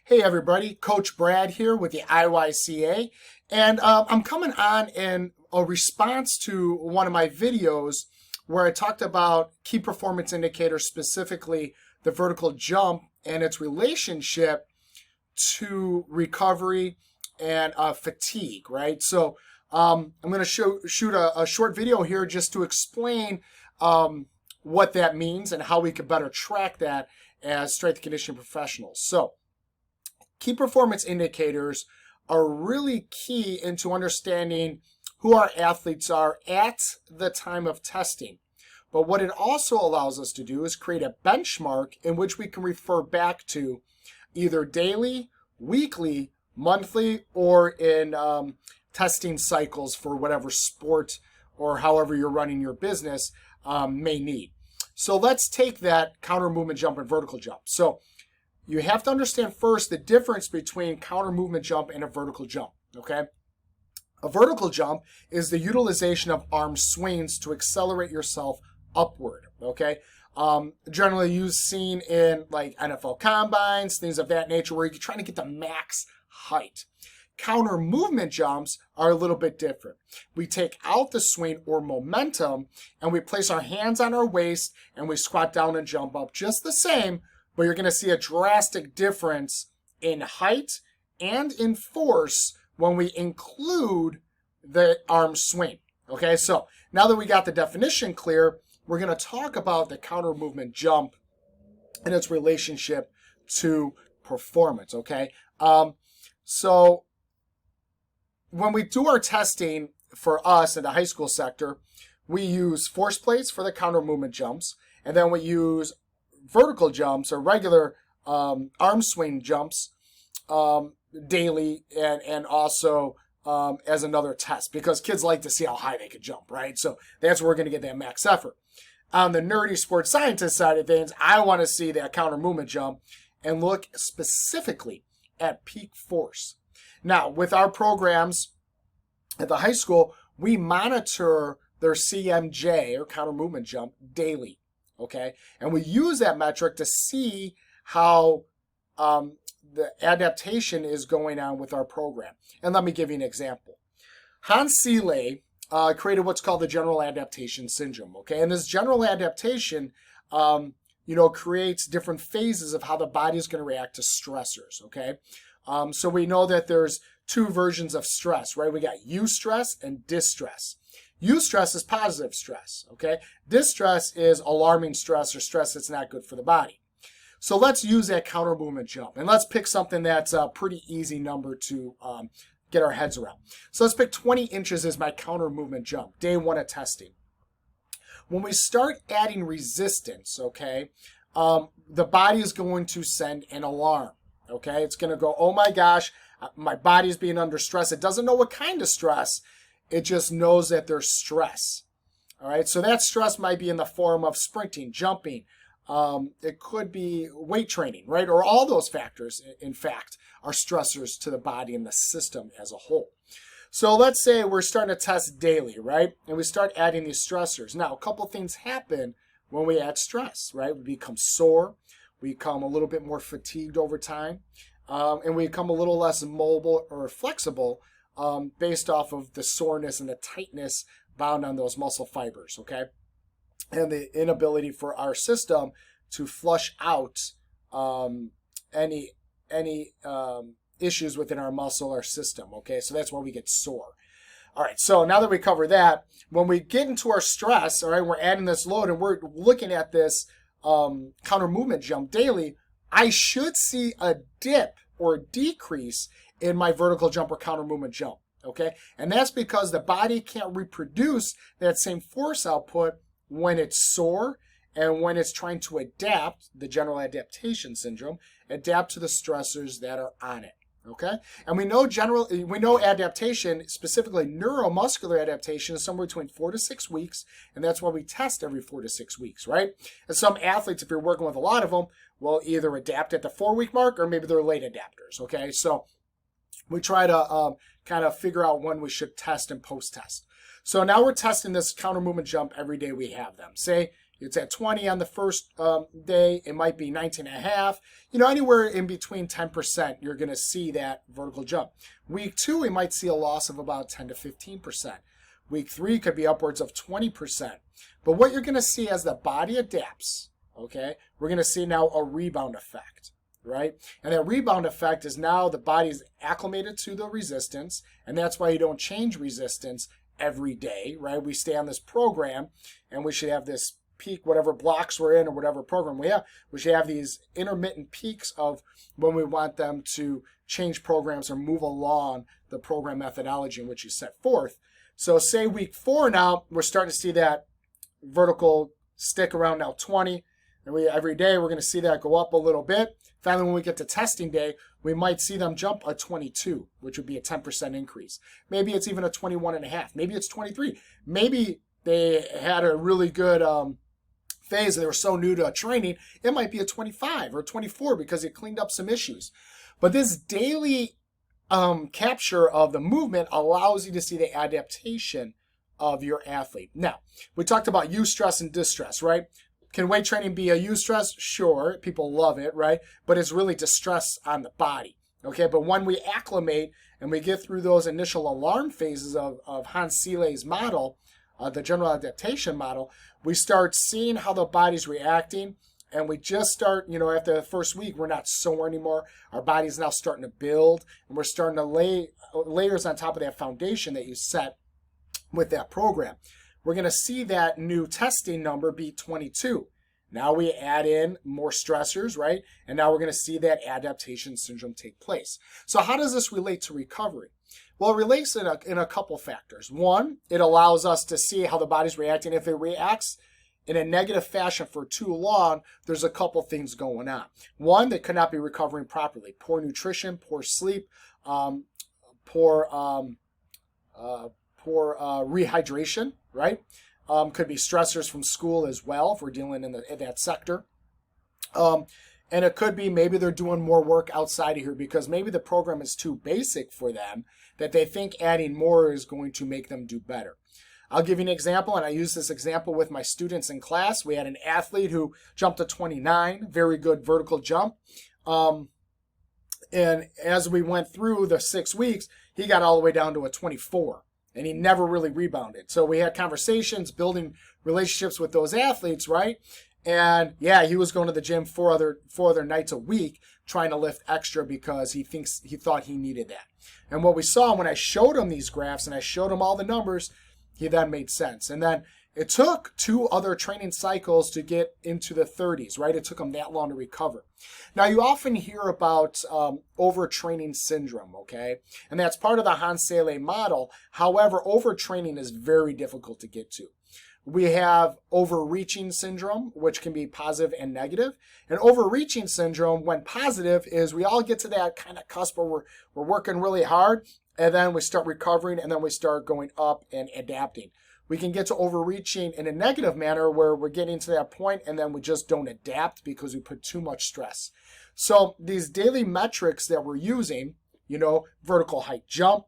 Hey everybody, Coach Brad here with the IYCA, and I'm coming on in a response to one of my videos where I talked about key performance indicators, specifically the vertical jump and its relationship to recovery and fatigue, right? So I'm going to shoot a short video here just to explain what that means and how we could better track that as strength and conditioning professionals. So key performance indicators are really key into understanding who our athletes are at the time of testing. But what it also allows us to do is create a benchmark in which we can refer back to either daily, weekly, monthly, or in testing cycles for whatever sport or however you're running your business may need. So let's take that counter movement jump and vertical jump. So you have to understand first the difference between counter movement jump and a vertical jump, okay? A vertical jump is the utilization of arm swings to accelerate yourself upward, okay? Generally seen in like NFL combines, things of that nature where you're trying to get the max height. Counter movement jumps are a little bit different. We take out the swing or momentum and we place our hands on our waist and we squat down and jump up just the same, but you're going to see a drastic difference in height and in force when we include the arm swing. Okay, so now that we got the definition clear, we're going to talk about the counter movement jump and its relationship to performance. Okay, so when we do our testing for us in the high school sector, we use force plates for the counter movement jumps, and then we use vertical jumps or regular arm swing jumps daily and also as another test because kids like to see how high they can jump, right? So that's where we're going to get that max effort. On the nerdy sports scientist side of things, I want to see that counter movement jump and look specifically at peak force. Now, with our programs at the high school, we monitor their CMJ or counter movement jump daily. Okay, and we use that metric to see how the adaptation is going on with our program. And let me give you an example. Hans Seeley created what's called the general adaptation syndrome. Okay, and this general adaptation, creates different phases of how the body is going to react to stressors. Okay, so we know that there's two versions of stress, right? We got eustress and distress. Eustress is positive stress, okay? Distress is alarming stress or stress that's not good for the body. So let's use that counter movement jump, and let's pick something that's a pretty easy number to get our heads around. So let's pick 20 inches as my counter movement jump, day one of testing. When we start adding resistance, okay, the body is going to send an alarm, okay? It's going to go, oh my gosh, my body's being under stress. It doesn't know what kind of stress. It just knows that there's stress. All right, so that stress might be in the form of sprinting, jumping. It could be weight training, right? Or all those factors, in fact, are stressors to the body and the system as a whole. So let's say we're starting to test daily, right? And we start adding these stressors. Now, a couple things happen when we add stress, right? We become sore. We become a little bit more fatigued over time. And we become a little less mobile or flexible based off of the soreness and the tightness bound on those muscle fibers, okay? And the inability for our system to flush out any issues within our muscle or system, okay? So that's why we get sore. All right, so now that we cover that, when we get into our stress, all right, we're adding this load and we're looking at this counter movement jump daily, I should see a dip or a decrease in my vertical jump or counter movement jump, okay? And that's because the body can't reproduce that same force output when it's sore and when it's trying to adapt, the general adaptation syndrome, adapt to the stressors that are on it, okay? And we know adaptation, specifically neuromuscular adaptation, is somewhere between 4 to 6 weeks, and that's why we test every 4 to 6 weeks, right? And some athletes, if you're working with a lot of them, will either adapt at the 4-week mark or maybe they're late adapters, okay? So we try to kind of figure out when we should test and post-test. So now we're testing this counter movement jump every day we have them. Say It's at 20 on the first day. It might be 19 and a half. Anywhere in between 10%, you're going to see that vertical jump. Week 2, we might see a loss of about 10 to 15%. Week 3 could be upwards of 20%. But what you're going to see as the body adapts, okay, we're going to see now a rebound effect, right? And that rebound effect is now the body's acclimated to the resistance, and that's why you don't change resistance every day, right? We stay on this program, and we should have this peak, whatever blocks we're in or whatever program we should have these intermittent peaks of when we want them to change programs or move along the program methodology in which you set forth. So say week 4 now, we're starting to see that vertical stick around now 20, and every day we're going to see that go up a little bit. Finally, when we get to testing day, we might see them jump a 22, which would be a 10% increase. Maybe it's even a 21.5. Maybe it's 23. Maybe they had a really good phase and they were so new to training, it might be a 25 or 24 because it cleaned up some issues. But this daily capture of the movement allows you to see the adaptation of your athlete. Now, we talked about eustress and distress, right? Can weight training be a eustress? Sure, people love it, right? But it's really distress on the body, okay? But when we acclimate and we get through those initial alarm phases of Hans Selye's model, the general adaptation model, we start seeing how the body's reacting, and we just start, after the first week, we're not sore anymore. Our body's now starting to build, and we're starting to lay layers on top of that foundation that you set with that program. We're going to see that new testing number be 22. Now we add in more stressors, right? And now we're going to see that adaptation syndrome take place. So how does this relate to recovery? Well, it relates in a couple factors. One, it allows us to see how the body's reacting. If it reacts in a negative fashion for too long, there's a couple things going on. One, they could not be recovering properly. Poor nutrition, poor sleep, poor rehydration, right? Could be stressors from school as well if we're dealing in that sector. And it could be maybe they're doing more work outside of here because maybe the program is too basic for them that they think adding more is going to make them do better. I'll give you an example, and I use this example with my students in class. We had an athlete who jumped to 29, very good vertical jump. And as we went through the 6 weeks, he got all the way down to a 24. And he never really rebounded. So we had conversations, building relationships with those athletes, right? And yeah, he was going to the gym four other nights a week trying to lift extra because he thought he needed that. And what we saw when I showed him these graphs and I showed him all the numbers, he then made sense. And then it took 2 other training cycles to get into the 30s, right? It took him that long to recover. Now, you often hear about overtraining syndrome, okay? And that's part of the Hans Selye model. However, overtraining is very difficult to get to. We have overreaching syndrome, which can be positive and negative. And overreaching syndrome, when positive, is we all get to that kind of cusp where we're working really hard, and then we start recovering, and then we start going up and adapting. We can get to overreaching in a negative manner where we're getting to that point and then we just don't adapt because we put too much stress. So these daily metrics that we're using, vertical height jump,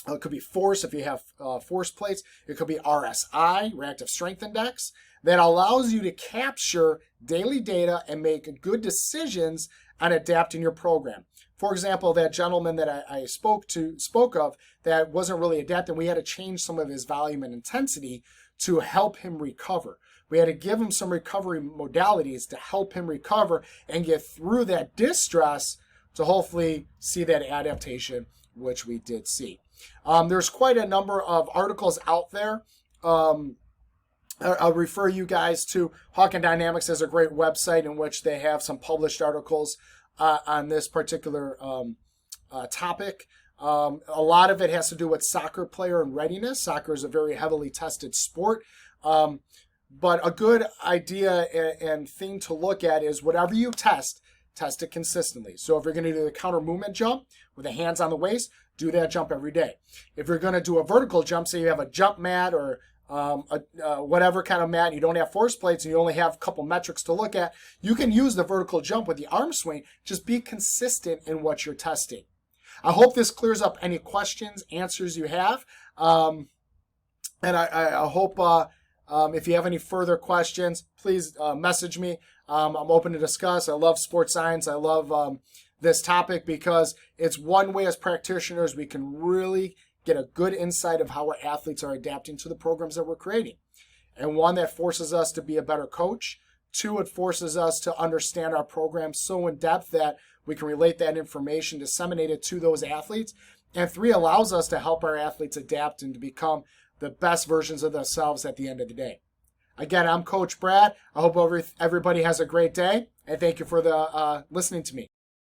it could be force if you have force plates. It could be RSI, reactive strength index, that allows you to capture daily data and make good decisions on adapting your program. For example, that gentleman that I spoke of that wasn't really adapting, we had to change some of his volume and intensity to help him recover. We had to give him some recovery modalities to help him recover and get through that distress to hopefully see that adaptation, which we did see. There's quite a number of articles out there. I'll refer you guys to Hawk Dynamics as a great website in which they have some published articles on this particular topic. A lot of it has to do with soccer player and readiness. Soccer is a very heavily tested sport. But a good idea and thing to look at is whatever you test it consistently. So if you're going to do the counter movement jump with the hands on the waist, do that jump every day. If you're going to do a vertical jump, say you have a jump mat or whatever kind of mat, you don't have force plates and you only have a couple metrics to look at, you can use the vertical jump with the arm swing. Just be consistent in what you're testing. I hope this clears up any questions, answers you have. And I hope If you have any further questions, please message me. I'm open to discuss. I love sports science. I love this topic because it's one way as practitioners we can really get a good insight of how our athletes are adapting to the programs that we're creating. And one, that forces us to be a better coach. Two, it forces us to understand our program so in depth that we can relate that information, disseminate it to those athletes. And three, allows us to help our athletes adapt and to become the best versions of themselves at the end of the day. Again, I'm Coach Brad. I hope everybody has a great day, and thank you for listening to me.